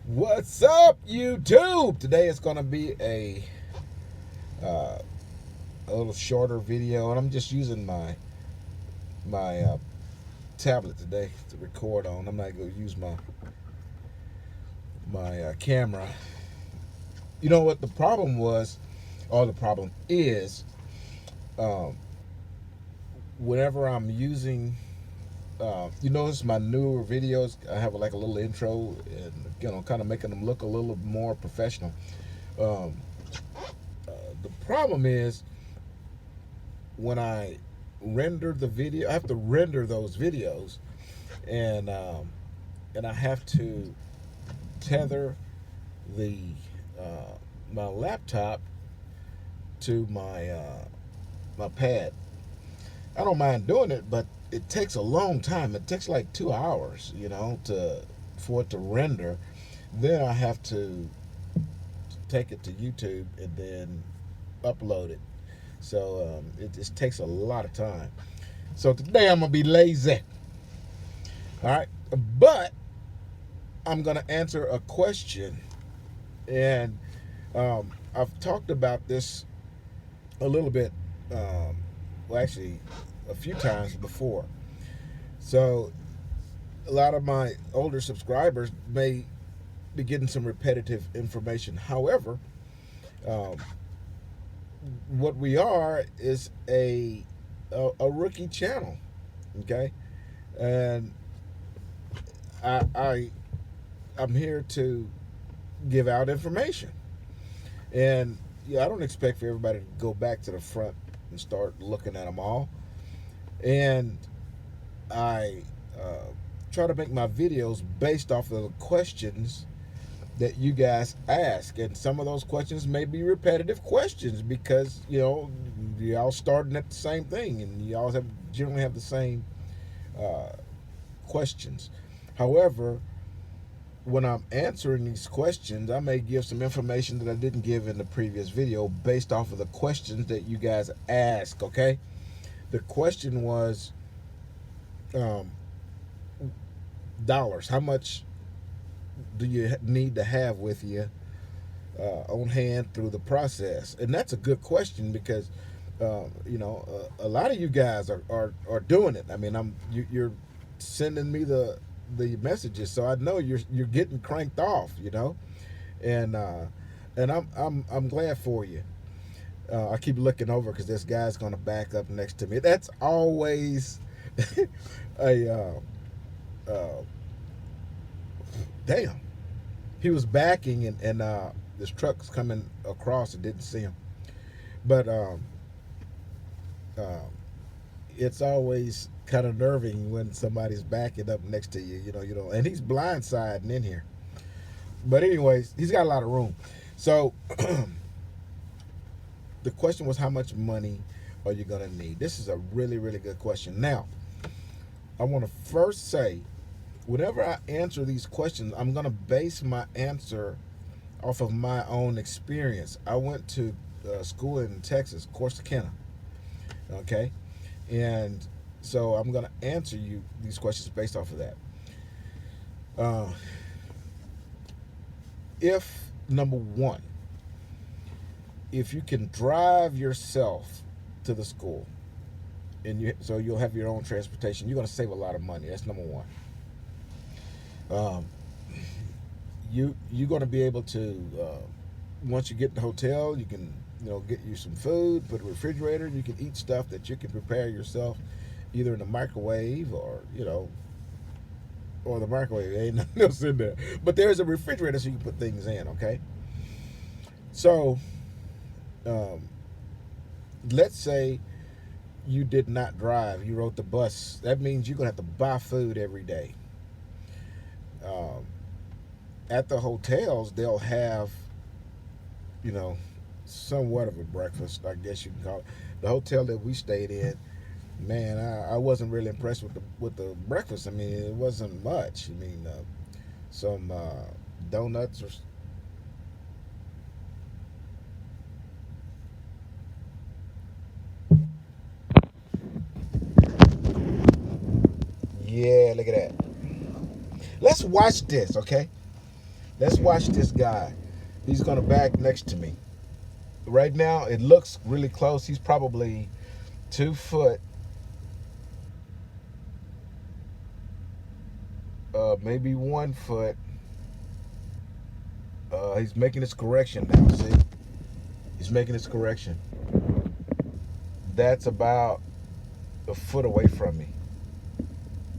What's up, YouTube? Today it's gonna be uh, a little shorter video, and I'm just using my tablet today to record on. I'm not gonna use my camera. You know what the problem was, or the problem is, um, whenever I'm using, you notice my newer videos, I have like a little intro, and kind of making them look a little more professional. Um, the problem is when I render the video, I have to render those videos, and I have to tether the my laptop to my pad. I don't mind doing it, but it takes a long time. It takes like 2 hours, for it to render. Then I have to take it to YouTube and then upload it. So it just takes a lot of time. So today I'm gonna be lazy. All right, but I'm gonna answer a question, and I've talked about this a little bit. Well, actually, a few times before. So a lot of my older subscribers may be getting some repetitive information. However, um, what we are is a rookie channel, okay, and I I'm here to give out information, and yeah, I don't expect for everybody to go back to the front and start looking at them all, and I try to make my videos based off of the questions that you guys ask, and some of those questions may be repetitive questions because y'all starting at the same thing, and y'all generally have the same uh, questions. However, when I'm answering these questions, I may give some information that I didn't give in the previous video based off of the questions that you guys ask. Okay, the question was dollars. How much do you need to have with you on hand through the process? And that's a good question because a lot of you guys are doing it. I mean, you're sending me the messages, so I know you're getting cranked off, and I'm glad for you. I keep looking over because this guy's gonna back up next to me. That's always a damn. He was backing, and this truck's coming across and didn't see him. But it's always kind of nerving when somebody's backing up next to you. And he's blindsiding in here. But anyways, he's got a lot of room. So the question was, how much money are you gonna need? This is a really, really good question. Now, I want to first say, whenever I answer these questions, I'm gonna base my answer off of my own experience. I went to school in Texas, Corsicana. Okay, and so I'm gonna answer you these questions based off of that. If number one, if you can drive yourself to the school, and so you'll have your own transportation, you're gonna save a lot of money. That's number one. You're going to be able to once you get in the hotel, you can get you some food, put a refrigerator, you can eat stuff that you can prepare yourself, either in the microwave or the microwave. There ain't nothing else in there, but there's a refrigerator so you can put things in. Okay, so let's say you did not drive, you rode the bus. That means you're gonna have to buy food every day. At the hotels, they'll have, somewhat of a breakfast, I guess you can call it. The hotel that we stayed in, man, I wasn't really impressed with the breakfast. I mean, it wasn't much. I mean, some donuts or. Yeah, look at that. Let's watch this, okay? Let's watch this guy. He's gonna back next to me. Right now, it looks really close. He's probably 2 foot, maybe 1 foot. He's making his correction now. See, he's making his correction. That's about a foot away from me,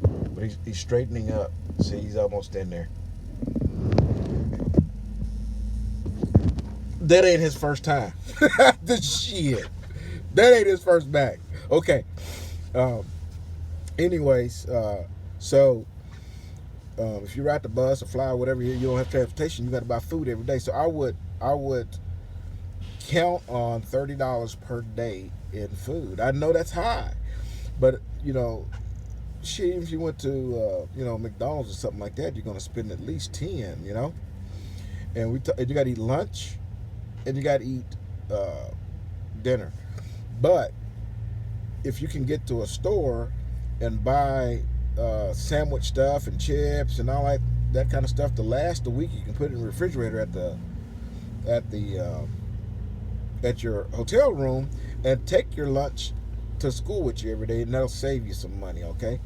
but he's straightening up. See, he's almost in there. That ain't his first time. The shit. That ain't his first bag. Okay. Um, anyways, so if you ride the bus or fly or whatever, you don't have transportation. You got to buy food every day. So I would count on $30 per day in food. I know that's high, but shit, if you went to McDonald's or something like that, you're gonna spend at least 10. And you got to eat lunch, and you got to eat dinner. But if you can get to a store and buy sandwich stuff and chips and all that kind of stuff to last a week, you can put it in the refrigerator at your hotel room and take your lunch to school with you every day, and that'll save you some money. Okay,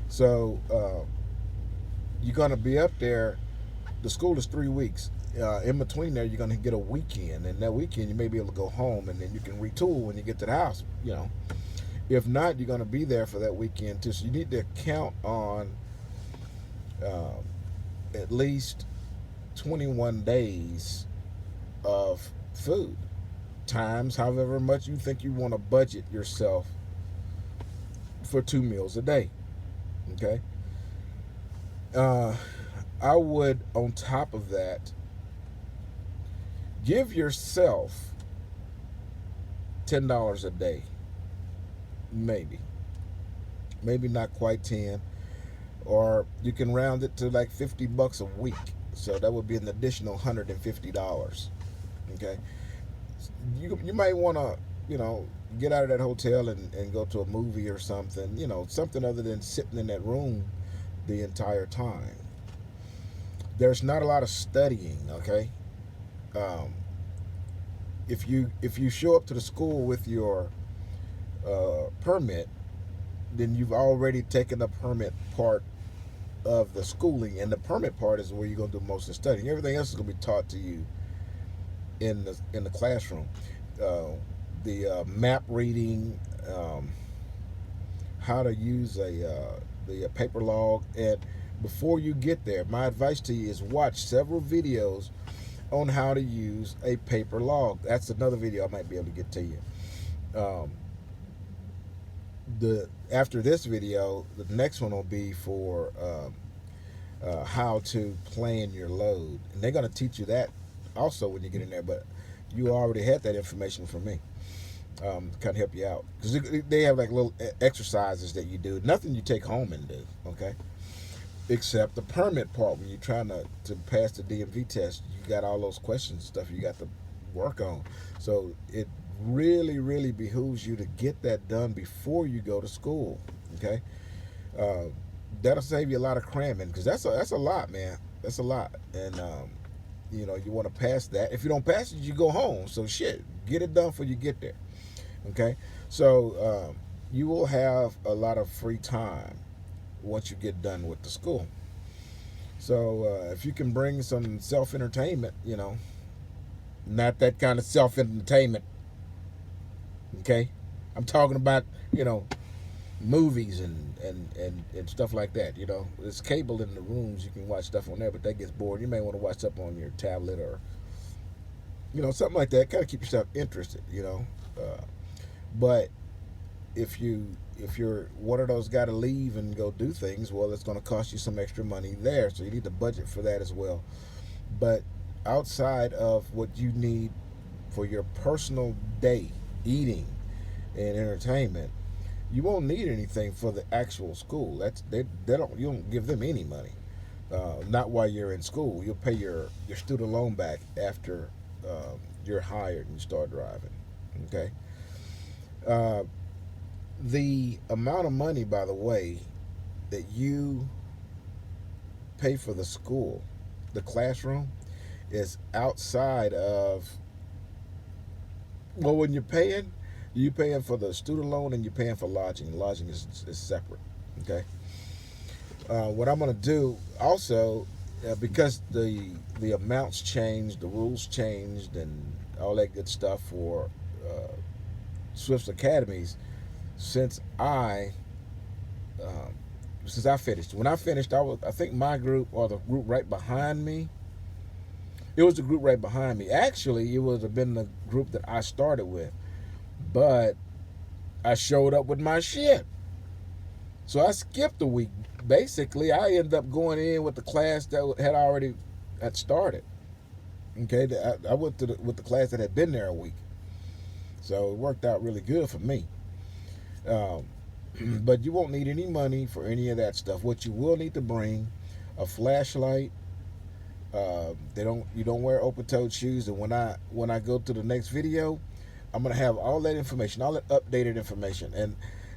so you're gonna be up there. The school is 3 weeks. In between there, you're gonna get a weekend, and that weekend you may be able to go home, and then you can retool when you get to the house. If not, you're gonna be there for that weekend too. So you need to count on at least 21 days of food, times however much you think you want to budget yourself for 2 meals a day. Okay. I would, on top of that, give yourself $10 a day. Maybe not quite 10, or you can round it to like $50 a week. So that would be an additional $150. Okay. You might want to, get out of that hotel and go to a movie or something, something other than sitting in that room the entire time. There's not a lot of studying, okay? If you show up to the school with your permit, then you've already taken the permit part of the schooling, and the permit part is where you're going to do most of the studying. Everything else is going to be taught to you in the classroom. The map reading, how to use the paper log. And before you get there, my advice to you is watch several videos on how to use a paper log. That's another video I might be able to get to you. After this video, the next one will be for how to plan your load, and they're going to teach you that also when you get in there. But you already had that information from me. Kind of help you out, because they have like little exercises that you do. Nothing you take home and do, okay? Except the permit part, when you're trying to pass the DMV test, you got all those questions and stuff you got to work on. So it really, really behooves you to get that done before you go to school, okay? That'll save you a lot of cramming, because that's a lot, man. That's a lot, and you want to pass that. If you don't pass it, you go home. So shit, get it done before you get there. Okay, so you will have a lot of free time once you get done with the school. So if you can bring some self-entertainment, not that kind of self-entertainment. Okay, I'm talking about movies and stuff like that. There's cable in the rooms. You can watch stuff on there, but that gets bored. You may want to watch stuff on your tablet or something like that. Kind of keep yourself interested. But if you're one of those got to leave and go do things, well, it's going to cost you some extra money there. So you need to budget for that as well. But outside of what you need for your personal day, eating and entertainment, you won't need anything for the actual school. You don't give them any money. Not while you're in school. You'll pay your student loan back after you're hired and you start driving. Okay. The amount of money, by the way, that you pay for the school the classroom is outside of, well, when you're paying for the student loan and you're paying for lodging. Lodging is separate. Okay. What I'm going to do also, because the amounts changed, the rules changed, and all that good stuff for Swift's academies, since I finished. When I finished, I think my group, or the group right behind me, it was the group right behind me. Actually, it would have been the group that I started with, but I showed up with my shit. So I skipped a week. Basically, I ended up going in with the class that had started. Okay, I went with the class that had been there a week. So it worked out really good for me. Um, but you won't need any money for any of that stuff. What you will need to bring, a flashlight. You don't wear open-toed shoes. And when I go to the next video, I'm gonna have all that information, all that updated information,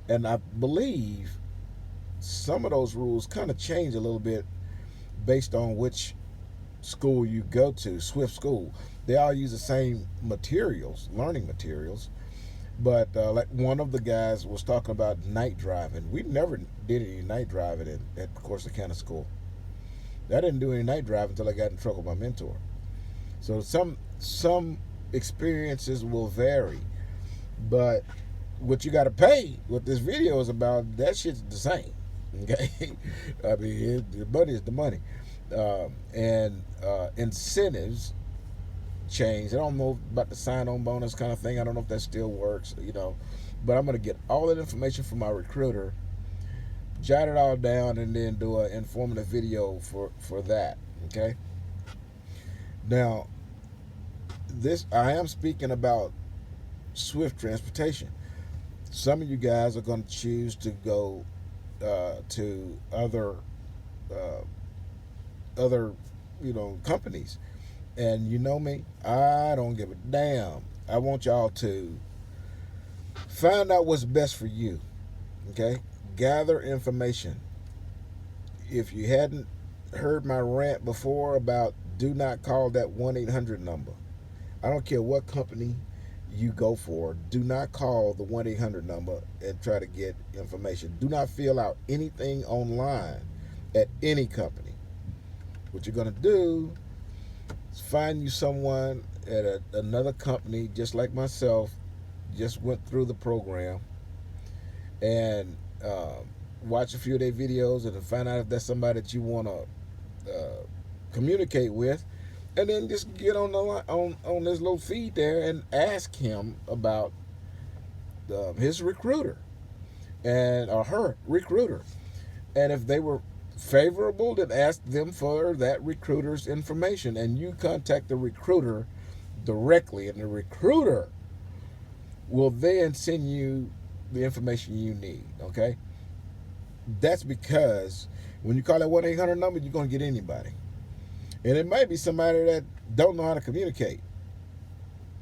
and I believe some of those rules kind of change a little bit based on which school you go to. Swift School, they all use the same materials, learning materials, but like one of the guys was talking about night driving. We never did any night driving at Corsicana School. I didn't do any night driving until I got in trouble with my mentor. So some experiences will vary, but what you got to pay, what this video is about, that shit's the same. Okay, I mean, the money is the money, and incentives change. I don't know about the sign-on bonus kind of thing. I don't know if that still works, but I'm gonna get all that information from my recruiter, jot it all down, and then do an informative video for that. Okay. Now, I am speaking about Swift transportation. Some of you guys are going to choose to go to other companies, and you know me, I don't give a damn. I want y'all to find out what's best for you. Okay, gather information. If you hadn't heard my rant before about do not call that 1-800 number. I don't care what company you go for. Do not call the 1-800 number and try to get information. Do not fill out anything online at any company. What you're going to do is find you someone at another company just like myself, just went through the program, and watch a few of their videos and find out if that's somebody that you want to communicate with, and then just get on the on this little feed there and ask him about his recruiter or her recruiter, and if they were favorable, then ask them for that recruiter's information, and you contact the recruiter directly, and the recruiter will then send you the information you need. Okay, that's because when you call that 1-800 number, you're going to get anybody, and it might be somebody that don't know how to communicate.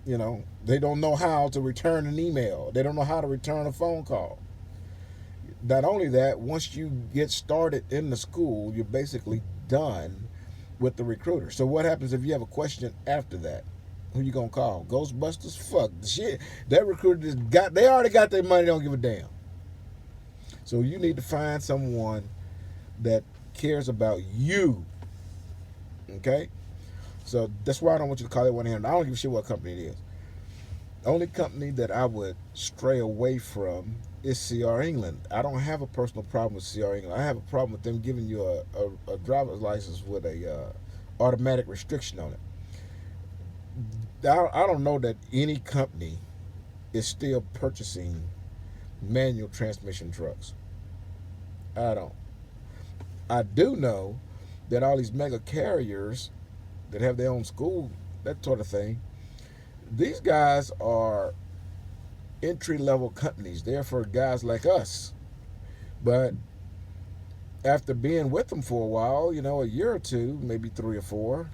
They don't know how to return an email. They don't know how to return a phone call. Not only that, once you get started in the school, you're basically done with the recruiter. So what happens if you have a question after that? Who you gonna call? Ghostbusters? Fuck the shit. That recruiter they already got their money, don't give a damn. So you need to find someone that cares about you. Okay? So that's why I don't want you to call it 1-800. I don't give a shit what company it is. The only company that I would stray away from is CR England. I don't have a personal problem with CR England. I have a problem with them giving you a driver's license with a automatic restriction on it. I don't know that any company is still purchasing manual transmission trucks. I don't. I do know that all these mega carriers that have their own school, that sort of thing, these guys are entry-level companies. They're for guys like us. But after being with them for a while, a year or two, maybe 3 or 4,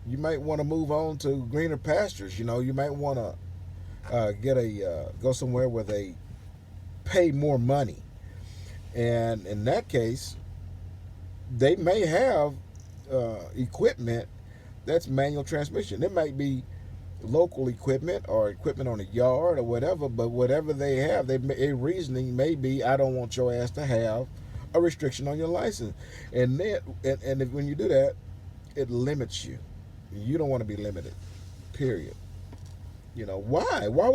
you might want to move on to greener pastures. You might want to go somewhere where they pay more money. And in that case, they may have equipment that's manual transmission. It might be local equipment or equipment on the yard or whatever, but whatever they have, a reasoning may be, I don't want your ass to have a restriction on your license. And then, and if, when you do that, it limits you. You don't want to be limited, period. Why? Why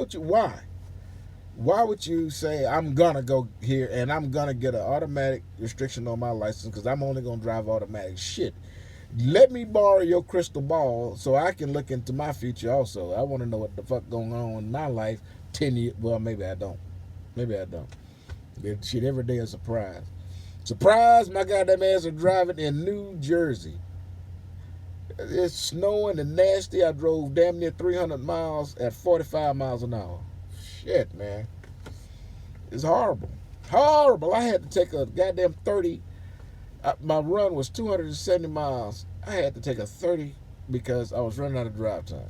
would you say, I'm gonna go here and I'm gonna get an automatic restriction on my license because I'm only gonna drive automatic? Shit, let me borrow your crystal ball so I can look into my future also. I want to know what the fuck going on in my life 10 years. Well, maybe I don't. Maybe I don't. Shit, every day is a surprise. Surprise, my goddamn ass are driving in New Jersey. It's snowing and nasty. I drove damn near 300 miles at 45 miles an hour. Shit, man. It's horrible. Horrible. I had to take a goddamn 30. My run was 270 miles. I had to take a 30 because I was running out of drive time.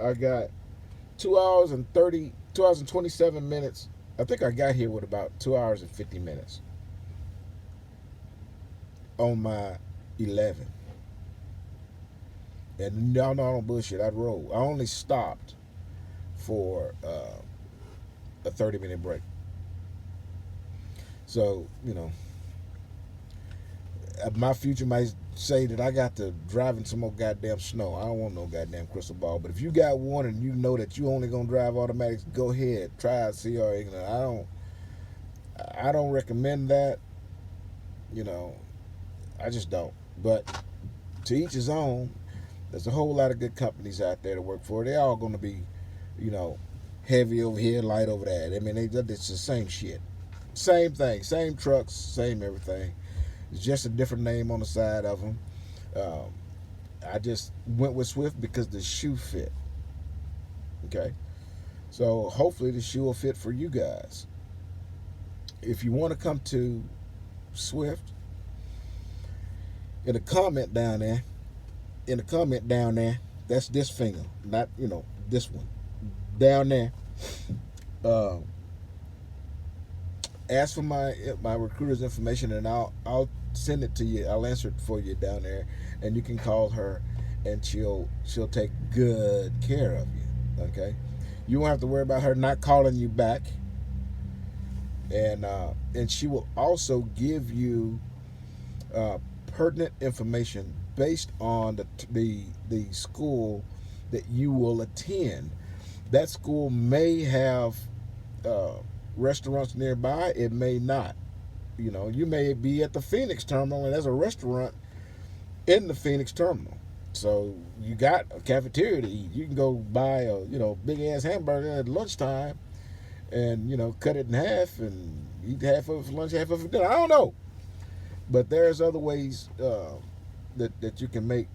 I got 2 hours and 27 minutes. I think I got here with about 2 hours and 50 minutes on my 11. And y'all know I don't bullshit. I'd roll. I only stopped for a 30-minute break. So, my future might say that I got to drive in some more goddamn snow. I don't want no goddamn crystal ball. But if you got one and you know that you only gonna drive automatics, go ahead, try it, see how you know. I don't recommend that. I just don't. But to each his own. There's a whole lot of good companies out there to work for. They're all gonna be, heavy over here, light over there. I mean, it's the same shit. Same thing, same trucks, same everything. It's just a different name on the side of them. I just went with Swift because the shoe fit. Okay, so hopefully the shoe will fit for you guys. If you want to come to Swift, in the comment down there, that's this finger, not this one down there. Ask for my recruiter's information, and I'll send it to you. I'll answer it for you down there, and you can call her, and she'll take good care of you. Okay, you won't have to worry about her not calling you back, and she will also give you pertinent information based on the school that you will attend. That school may have restaurants nearby. It may not. You may be at the Phoenix terminal and there's a restaurant in the Phoenix terminal. So you got a cafeteria to eat. You can go buy a big ass hamburger at lunchtime and cut it in half and eat half of it for lunch, half of it for dinner. I don't know. But there's other ways that you can make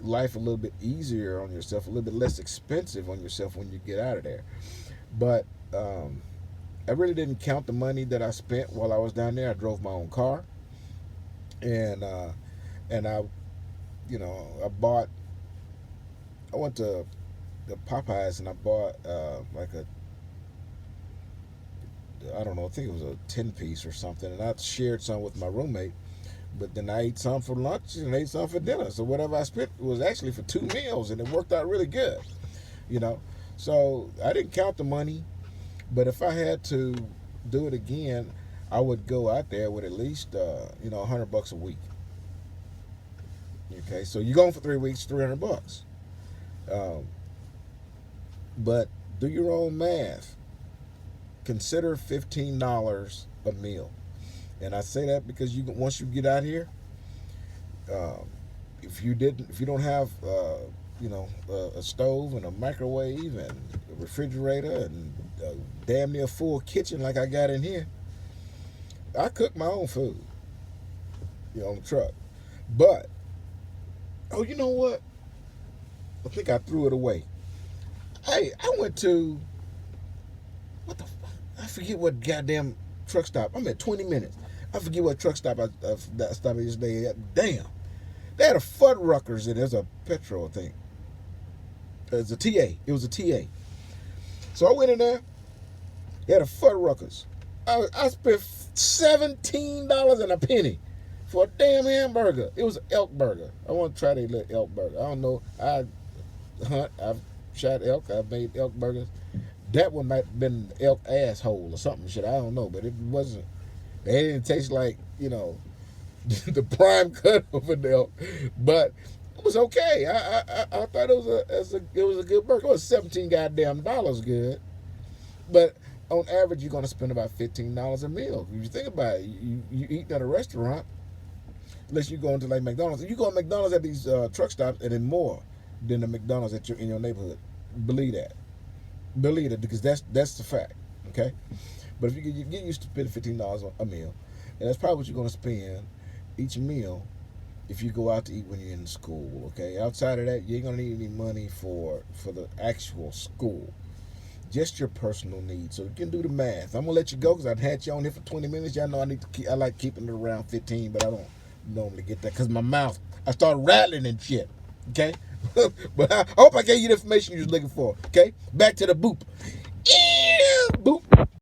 life a little bit easier on yourself, a little bit less expensive on yourself when you get out of there. But I really didn't count the money that I spent while I was down there. I drove my own car, and I went to the Popeyes and I bought I don't know, I think it was a 10-piece or something, and I shared some with my roommate. But then I ate some for lunch and ate some for dinner. So whatever I spent was actually for 2 meals, and it worked out really good. So I didn't count the money, but if I had to do it again, I would go out there with at least $100 a week. Okay, so you're going for 3 weeks, $300. But do your own math. Consider $15 a meal. And I say that because once you get out here, if you don't have a stove and a microwave and a refrigerator and a damn near full kitchen like I got in here, I cook my own food on the truck. But you know what? I think I threw it away. Hey, I went to I forget what goddamn truck stop. I'm at 20 minutes. I forget what truck stop I stopped yesterday. Damn. They had a Fuddruckers in it. It was a petrol thing. It was a TA. So I went in there. They had a Fuddruckers. I spent $17 and a penny for a damn hamburger. It was an elk burger. I want to try their little elk burger. I don't know. I've shot elk. I've made elk burgers. That one might have been elk asshole or something shit. I don't know, but it wasn't. They didn't taste like, the prime cut of an elk, but it was okay. I thought it was a good burger. It was $17 goddamn good, but on average you're gonna spend about $15 a meal. If you think about it, you eat at a restaurant, unless you go into like McDonald's. You go to McDonald's at these truck stops, and then more than the McDonald's in your neighborhood. Believe that. Believe it, because that's the fact. Okay, but if you get used to spending $15 on a meal, and that's probably what you're gonna spend each meal if you go out to eat when you're in school. Okay, outside of that, you ain't gonna need any money for the actual school, just your personal needs. So you can do the math. I'm gonna let you go because I've had you on here for 20 minutes. Y'all know I like keeping it around 15, but I don't normally get that because my mouth, I start rattling and shit. Okay, but I hope I gave you the information you was looking for. Okay, back to the boop. Boop.